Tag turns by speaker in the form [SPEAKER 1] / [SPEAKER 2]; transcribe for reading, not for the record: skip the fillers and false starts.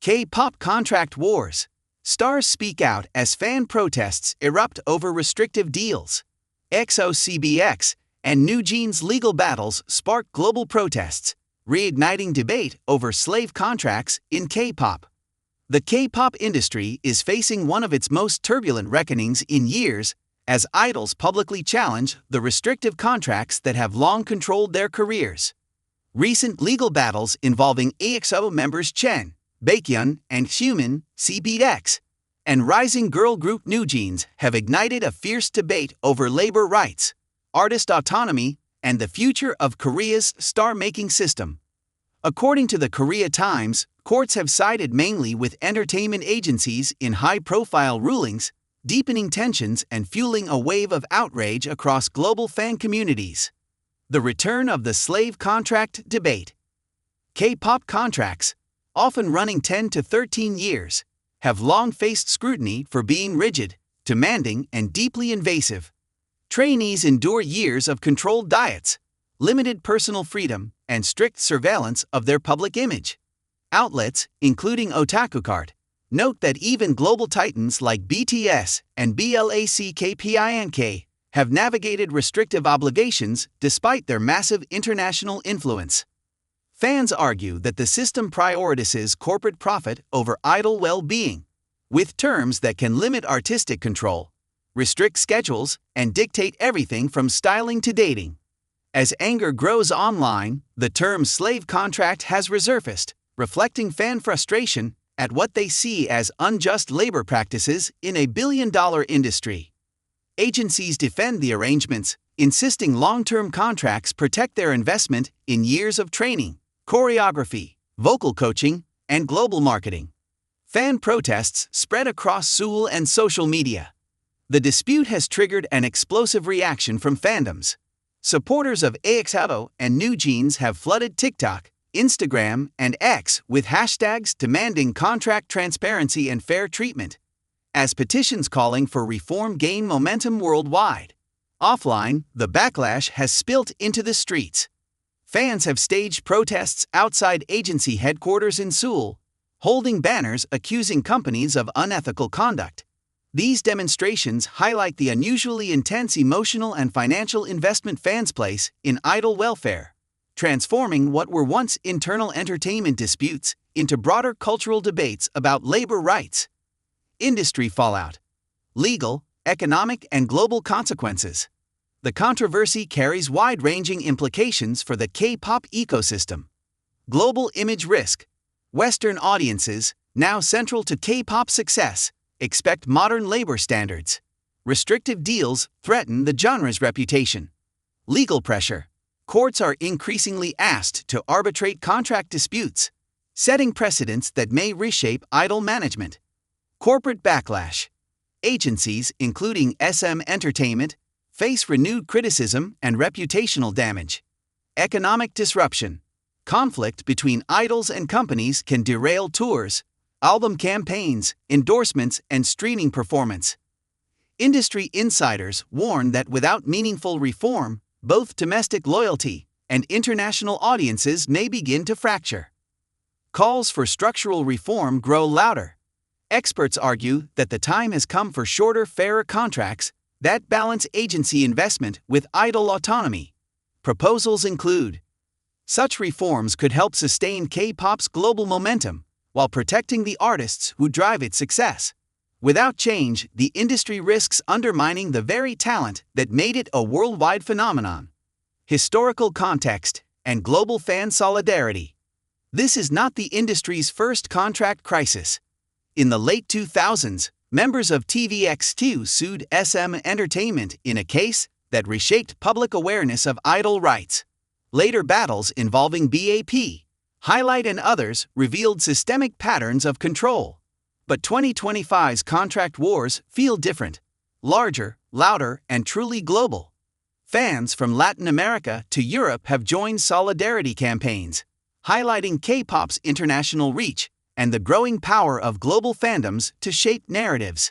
[SPEAKER 1] K-pop contract wars. Stars speak out as fan protests erupt over restrictive deals. EXO-CBX and Newjeans legal battles spark global protests, reigniting debate over slave contracts in K-pop. The K-pop industry is facing one of its most turbulent reckonings in years as idols publicly challenge the restrictive contracts that have long controlled their careers. Recent legal battles involving EXO members Chen, Baekhyun, and Human, CBX, and rising girl group Newjeans have ignited a fierce debate over labor rights, artist autonomy, and the future of Korea's star-making system. According to the Korea Times, courts have sided mainly with entertainment agencies in high-profile rulings, deepening tensions and fueling a wave of outrage across global fan communities. The return of the slave contract debate. K-pop contracts, often running 10 to 13 years, have long faced scrutiny for being rigid, demanding, and deeply invasive. Trainees endure years of controlled diets, limited personal freedom, and strict surveillance of their public image. Outlets, including Otakukart, note that even global titans like BTS and BLACKPINK have navigated restrictive obligations despite their massive international influence. Fans argue that the system prioritizes corporate profit over idol well-being, with terms that can limit artistic control, restrict schedules, and dictate everything from styling to dating. As anger grows online, the term slave contract has resurfaced, reflecting fan frustration at what they see as unjust labor practices in a billion-dollar industry. Agencies defend the arrangements, insisting long-term contracts protect their investment in years of training, choreography, vocal coaching, and global marketing. Fan protests spread across Seoul and social media. The dispute has triggered an explosive reaction from fandoms. Supporters of EXO and Newjeans have flooded TikTok, Instagram, and X with hashtags demanding contract transparency and fair treatment, as petitions calling for reform gain momentum worldwide. Offline, the backlash has spilt into the streets. Fans have staged protests outside agency headquarters in Seoul, holding banners accusing companies of unethical conduct. These demonstrations highlight the unusually intense emotional and financial investment fans place in idol welfare, transforming what were once internal entertainment disputes into broader cultural debates about labor rights. Industry fallout. Legal, economic, and global consequences. The controversy carries wide-ranging implications for the K-pop ecosystem. Global image risk. Western audiences, now central to K-pop success, expect modern labor standards. Restrictive deals threaten the genre's reputation. Legal pressure. Courts are increasingly asked to arbitrate contract disputes, setting precedents that may reshape idol management. Corporate backlash. Agencies, including SM Entertainment, face renewed criticism and reputational damage. Economic disruption. Conflict between idols and companies can derail tours, album campaigns, endorsements, and streaming performance. Industry insiders warn that without meaningful reform, both domestic loyalty and international audiences may begin to fracture. Calls for structural reform grow louder. Experts argue that the time has come for shorter, fairer contracts that balance agency investment with idol autonomy. Proposals include: such reforms could help sustain K-pop's global momentum while protecting the artists who drive its success. Without change, the industry risks undermining the very talent that made it a worldwide phenomenon. Historical context and global fan solidarity. This is not the industry's first contract crisis. In the late 2000s, members of TVX2 sued SM Entertainment in a case that reshaped public awareness of idol rights. Later battles involving BAP, Highlight, and others revealed systemic patterns of control. But 2025's contract wars feel different, larger, louder, and truly global. Fans from Latin America to Europe have joined solidarity campaigns, highlighting K-pop's international reach and the growing power of global fandoms to shape narratives.